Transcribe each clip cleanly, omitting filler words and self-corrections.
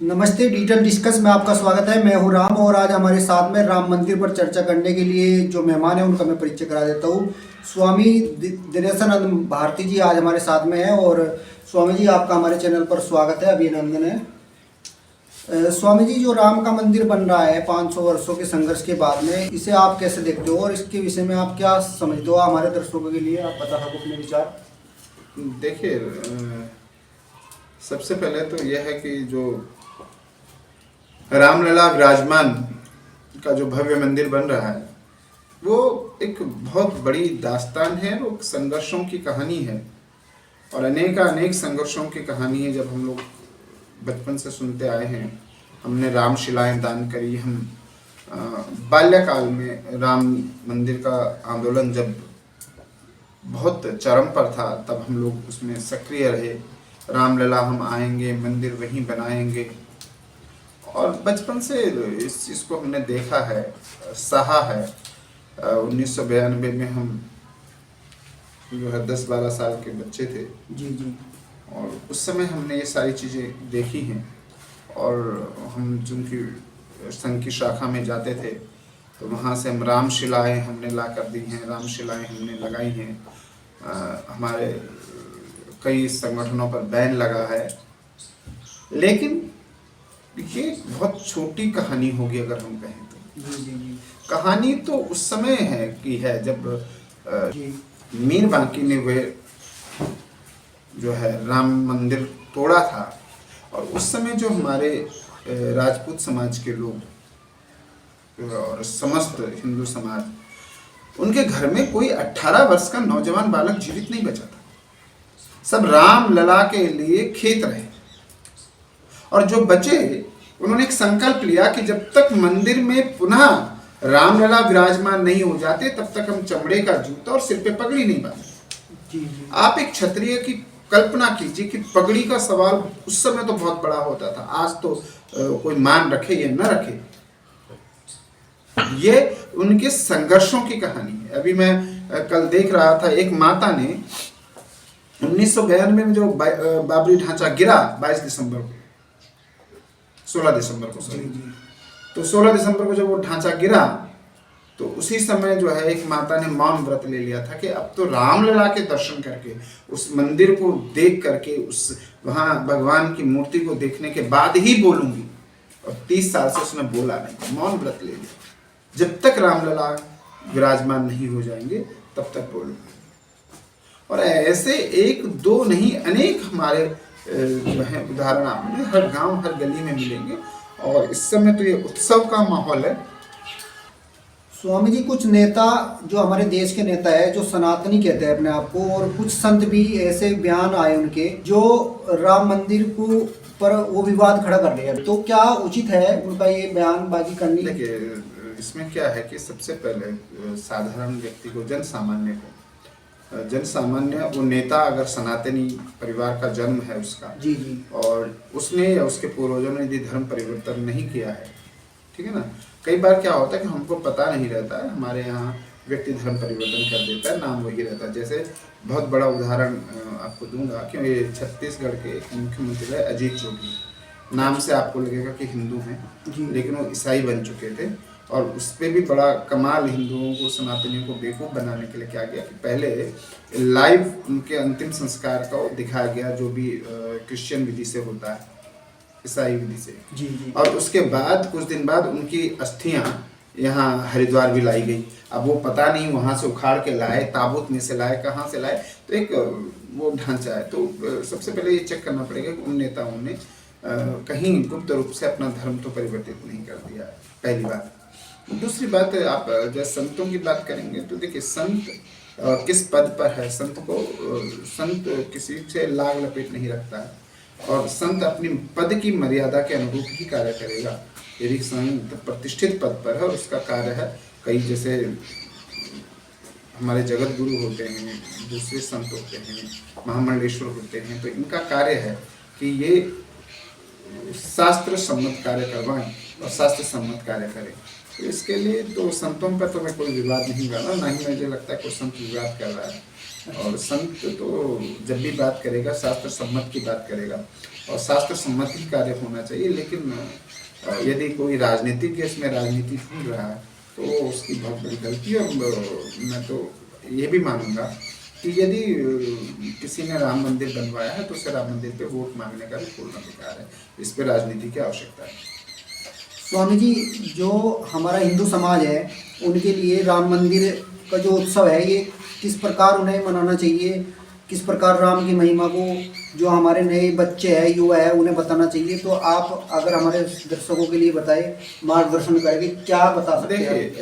नमस्ते, digital discuss में आपका स्वागत है। मैं हूं राम और आज हमारे साथ में राम मंदिर पर चर्चा करने के लिए जो मेहमान हैं उनका मैं परिचय करा देता हूं। स्वामी दिनेशानंद भारती जी आज हमारे साथ में हैं और स्वामी जी आपका हमारे चैनल पर स्वागत है, अभिनंदन है। स्वामी जी, जो राम का मंदिर बन रहा है 500 वर्षों के संघर्ष के बाद में, इसे आप कैसे देखते हो और इसके विषय में आप क्या समझते हो? हमारे दर्शकों के लिए आप बता सको अपने विचार। देखिए, सबसे पहले तो यह है कि जो रामलला विराजमान का जो भव्य मंदिर बन रहा है वो एक बहुत बड़ी दास्तान है, वो संघर्षों की कहानी है और अनेक संघर्षों की कहानी है। जब हम लोग बचपन से सुनते आए हैं, हमने रामशिलाएं दान करी, हम बाल्यकाल में राम मंदिर का आंदोलन जब बहुत चरम पर था तब हम लोग उसमें सक्रिय रहे। रामलला हम आएंगे, मंदिर वहीं बनाएंगे और बचपन से इस चीज़ को हमने देखा है, सहा है। 1992 में हम जो है 10-12 साल के बच्चे थे जी जी। और उस समय हमने ये सारी चीज़ें देखी हैं और हम चूँकि संघ की शाखा में जाते थे तो वहाँ से हम रामशिलाएँ हमने ला कर दी हैं, रामशिलाएँ हमने लगाई हैं। हमारे कई संगठनों पर बैन लगा है। लेकिन ये बहुत छोटी कहानी होगी अगर हम कहें तो। जी जी जी। कहानी तो उस समय है कि है जब मीर बांकी ने वे जो है राम मंदिर तोड़ा था और उस समय जो हमारे राजपूत समाज के लोग और समस्त हिंदू समाज, उनके घर में कोई 18 वर्ष का नौजवान बालक जीवित नहीं बचा था। सब राम लला के लिए खेत रहे और जो बचे उन्होंने एक संकल्प लिया कि जब तक मंदिर में पुनः रामलला विराजमान नहीं हो जाते तब तक हम चमड़े का जूता और सिर पे पगड़ी नहीं बांधेंगे। आप एक क्षत्रिय की कल्पना कीजिए कि पगड़ी का सवाल उस समय तो बहुत बड़ा होता था, आज तो कोई मान रखे या न रखे। ये उनके संघर्षों की कहानी है। अभी मैं कल देख रहा था, एक माता ने 1992 में जो बाबरी ढांचा गिरा 22 दिसंबर को, 16 दिसंबर को सॉरी, तो 16 दिसंबर को जब वो ढांचा गिरा तो उसी समय जो है एक माता ने मौन व्रत ले लिया था कि अब तो रामलला के दर्शन करके, उस मंदिर को देख करके, उस वहाँ भगवान की मूर्ति को देखने के बाद ही बोलूंगी। और 30 साल से उसने बोला नहीं, मौन व्रत ले लिया। जब तक रामलला विराजमान नहीं हो जाएंगे तब तक बोलूंगी। और ऐसे एक दो नहीं, अनेक हमारे जो है उदाहरण आपने हर गांव हर गली में मिलेंगे और इस समय तो ये उत्सव का माहौल है। स्वामी जी, कुछ नेता जो हमारे देश के नेता है जो सनातनी कहते हैं अपने आप को, और कुछ संत भी ऐसे बयान आए उनके जो राम मंदिर को पर वो विवाद खड़ा कर रहे हैं, तो क्या उचित है उनका ये बयानबाजी करनी? देखिए, इसमें क्या है कि सबसे पहले साधारण व्यक्ति को, जन सामान्य वो नेता अगर सनातनी परिवार का जन्म है उसका, जी जी, और उसने या उसके पूर्वजों ने यदि धर्म परिवर्तन नहीं किया है, ठीक है ना। कई बार क्या होता है कि हमको पता नहीं रहता है, हमारे यहाँ व्यक्ति धर्म परिवर्तन कर देता है, नाम वही रहता है। जैसे बहुत बड़ा उदाहरण आपको दूंगा कि ये छत्तीसगढ़ के मुख्यमंत्री है अजीत जोगी। नाम से आपको लगेगा कि हिंदू हैं, लेकिन वो ईसाई बन चुके थे और उस पर भी बड़ा कमाल हिंदुओं को, सनातनियों को बेवकूफ़ बनाने के लिए क्या गया कि पहले लाइव उनके अंतिम संस्कार को दिखाया गया, जो भी क्रिश्चियन विधि से होता है, ईसाई विधि से। जी जी। और उसके बाद कुछ दिन बाद उनकी अस्थियां यहाँ हरिद्वार भी लाई गई। अब वो पता नहीं वहाँ से उखाड़ के लाए, ताबूत में से लाए, कहाँ से लाए, तो एक वो ढांचा है। तो सबसे पहले ये चेक करना पड़ेगा कि उन नेताओं ने कहीं गुप्त रूप से अपना धर्म तो परिवर्तित नहीं कर दिया है, पहली बात। दूसरी बात, आप जब संतों की बात करेंगे तो देखिए, संत किस पद पर है, संत किसी से लाग लपेट नहीं रखता है और संत अपनी पद की मर्यादा के अनुरूप ही कार्य करेगा। यदि संत प्रतिष्ठित पद पर है और उसका कार्य है, कई जैसे हमारे जगत गुरु होते हैं, दूसरे संत होते हैं, महामंडलेश्वर होते हैं, तो इनका कार्य है कि ये शास्त्र सम्मत कार्य करवाएं और शास्त्र सम्मत कार्य करें। तो इसके लिए तो संतों पर तो मैं कोई विवाद नहीं कर रहा, ना ही मुझे लगता है कोई संत विवाद कर रहा है। और संत तो जब भी बात करेगा शास्त्र सम्मत की बात करेगा और शास्त्र सम्मत ही कार्य होना चाहिए। लेकिन यदि कोई राजनीतिक इसमें राजनीति ढूंढ रहा है तो उसकी बहुत बड़ी गलती है। और मैं तो ये भी मानूंगा कि यदि किसी ने राम मंदिर बनवाया है तो उसे राम मंदिर पे वोट मांगने का भी पूर्ण अधिकार है। इस पे राजनीति की आवश्यकता है। स्वामी जी, जो हमारा हिंदू समाज है उनके लिए राम मंदिर का जो उत्सव है ये किस प्रकार उन्हें मनाना चाहिए, किस प्रकार राम की महिमा को जो हमारे नए बच्चे हैं, युवा है, उन्हें बताना चाहिए। तो आप अगर हमारे दर्शकों के लिए बताएं, मार्गदर्शन करेंगे, क्या बता सकते हैं? देखिए,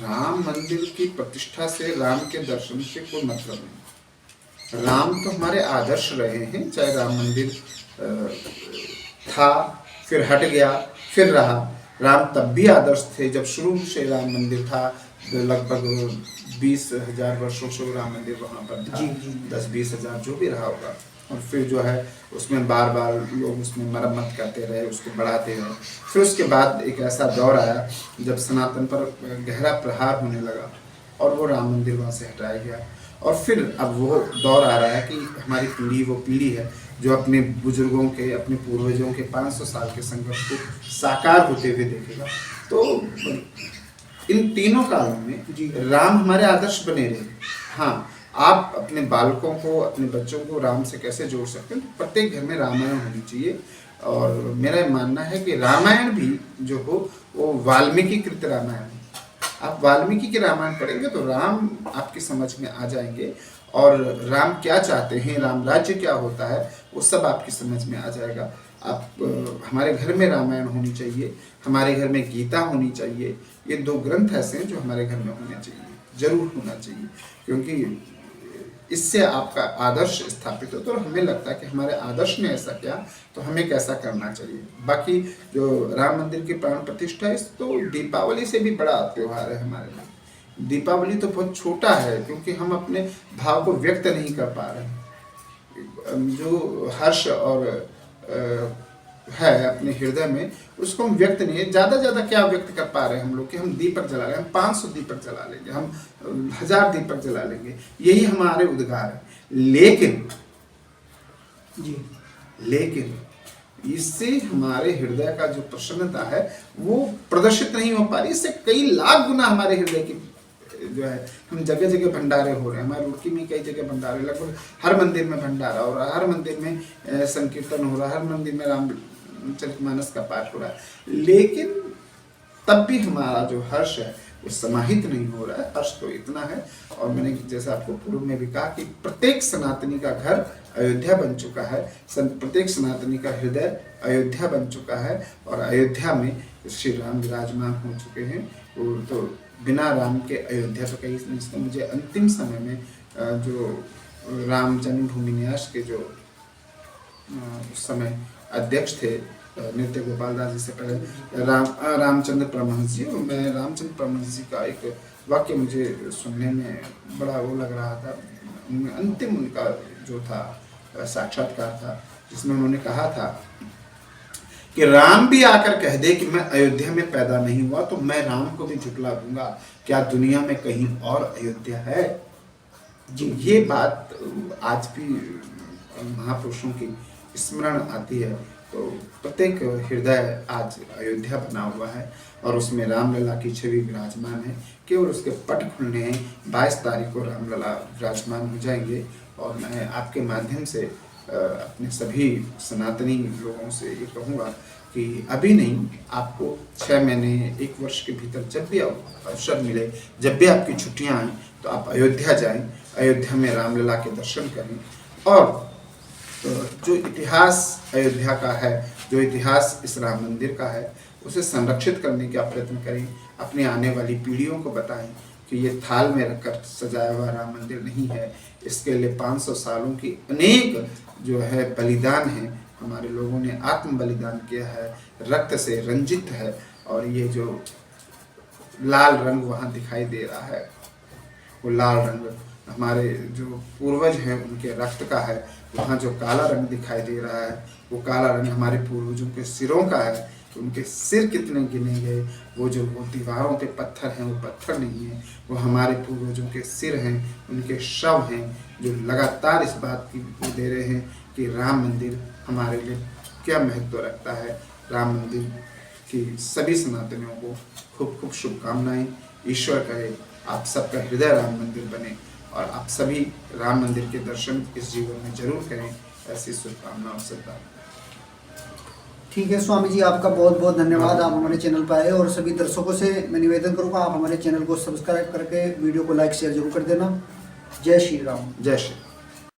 राम मंदिर की प्रतिष्ठा से, राम के दर्शन से कोई मतलब नहीं। राम तो हमारे आदर्श रहे हैं, चाहे राम मंदिर था फिर हट गया फिर रहा। राम तब भी आदर्श थे जब शुरू से राम मंदिर था। लगभग 20,000 वर्षों से राम मंदिर वहाँ पर था। 10-20 हज़ार जो भी रहा होगा। और फिर जो है उसमें बार बार लोग उसमें मरम्मत करते रहे, उसको बढ़ाते रहे। फिर उसके बाद एक ऐसा दौर आया जब सनातन पर गहरा प्रहार होने लगा और वो राम मंदिर वहाँ से हटाया गया। और फिर अब वो दौर आ रहा है कि हमारी पीढ़ी वो पीढ़ी है जो अपने बुजुर्गों के, अपने पूर्वजों के 500 साल के संघर्ष को साकार होते हुए देखेगा। तो इन तीनों कालों में राम हमारे आदर्श बने रहे। हाँ, आप अपने बालकों को, अपने बच्चों को राम से कैसे जोड़ सकते हैं? तो प्रत्येक घर में रामायण होनी चाहिए। और मेरा मानना है कि रामायण भी जो हो वो वाल्मीकि कृत रामायण है। आप वाल्मीकि के रामायण पढ़ेंगे तो राम आपकी समझ में आ जाएंगे और राम क्या चाहते हैं, राम राज्य क्या होता है, वो सब आपकी समझ में आ जाएगा। आप हमारे घर में रामायण होनी चाहिए, हमारे घर में गीता होनी चाहिए। ये 2 ग्रंथ ऐसे हैं जो हमारे घर में होने चाहिए, जरूर होना चाहिए, क्योंकि इससे आपका आदर्श स्थापित होता है। और हमें लगता है कि हमारे आदर्श ने ऐसा किया तो हमें कैसा करना चाहिए। बाकी जो राम मंदिर की प्राण प्रतिष्ठा है, तो दीपावली से भी बड़ा त्यौहार है हमारे लिए। दीपावली तो बहुत छोटा है क्योंकि हम अपने भाव को व्यक्त नहीं कर पा रहे। जो हर्ष और है अपने हृदय में, उसको हम व्यक्त नहीं है। ज़्यादा क्या व्यक्त कर पा रहे हैं हम लोग कि हम दीपक जला रहे हैं, हम 500 दीपक जला लेंगे, हम 1000 दीपक जला लेंगे, यही हमारे उद्गार है। लेकिन इससे हमारे हृदय का जो प्रसन्नता है वो प्रदर्शित नहीं हो पा रही। इससे कई लाख गुना हमारे हृदय की जो है, हम जगह जगह भंडारे हो रहे हैं। हमारे रुड़की में कई जगह भंडारे, लगभग हर मंदिर में भंडारा हो रहा है, हर मंदिर में संकीर्तन हो रहा है, हर मंदिर में रामचरितमानस का पाठ हो रहा है। लेकिन तब भी हमारा जो हर्ष है वो समाहित नहीं हो रहा है। हर्ष तो इतना है, और मैंने जैसे आपको पूर्व में भी कहा कि प्रत्येक सनातनी का घर अयोध्या बन चुका है, प्रत्येक सनातनी का हृदय अयोध्या बन चुका है, और अयोध्या में श्री राम विराजमान हो चुके हैं। तो बिना राम के अयोध्या तो कहीं नहीं। तो मुझे अंतिम समय में जो राम जन्मभूमि न्यास के जो उस समय अध्यक्ष थे नृत्य गोपाल दास जी से पहले रामचंद्र परमहंस जी, मैं रामचंद्र परमहंस जी का एक वाक्य मुझे सुनने में बड़ा वो लग रहा था। अंतिम उनका जो था साक्षात्कार था जिसमें उन्होंने कहा था कि राम भी आकर कह दे कि मैं अयोध्या में पैदा नहीं हुआ तो मैं राम को भी झुठला दूंगा, क्या दुनिया में कहीं और अयोध्या है? जी, ये बात आज भी महापुरुषों की स्मरण आती है। तो प्रत्येक हृदय आज अयोध्या बना हुआ है और उसमें रामलला की छवि विराजमान है। केवल उसके पट खुलने हैं। 22 तारीख को रामलला विराजमान हो जाएंगे। और मैं आपके माध्यम से अपने सभी सनातनी लोगों से ये कहूँगा कि अभी नहीं, आपको 6 महीने 1 वर्ष के भीतर जब भी अवसर मिले, जब भी आपकी छुट्टियाँ आएँ तो आप अयोध्या जाएं, अयोध्या में रामलला के दर्शन करें। और जो इतिहास अयोध्या का है, जो इतिहास इस राम मंदिर का है, उसे संरक्षित करने का प्रयत्न करें। अपनी आने वाली पीढ़ियों को बताएं कि ये थाल में रखकर सजाया हुआ राम मंदिर नहीं है। इसके लिए 500 सालों की अनेक जो है बलिदान है, हमारे लोगों ने आत्म बलिदान किया है, रक्त से रंजित है। और ये जो लाल रंग वहाँ दिखाई दे रहा है, वो लाल रंग हमारे जो पूर्वज हैं उनके रक्त का है। वहाँ जो काला रंग दिखाई दे रहा है वो काला रंग हमारे पूर्वजों के सिरों का है। तो उनके सिर कितने गिने गए। वो जो वो दीवारों पे पत्थर हैं वो पत्थर नहीं है, वो हमारे पूर्वजों के सिर हैं, उनके शव हैं, जो लगातार इस बात की दे रहे हैं कि राम मंदिर हमारे लिए क्या महत्व रखता है। राम मंदिर की सभी सनातनियों को खूब खूब शुभकामनाएं। ईश्वर करे आप सबका हृदय राम मंदिर बने और आप सभी राम मंदिर के दर्शन इस जीवन में जरूर करें, ऐसी शुभकामनाओं से। ठीक है स्वामी जी, आपका बहुत बहुत धन्यवाद, आप हमारे चैनल पर आए। और सभी दर्शकों से मैं निवेदन करूँगा, आप हमारे चैनल को सब्सक्राइब करके वीडियो को लाइक शेयर जरूर कर देना। जय श्री राम। जय श्री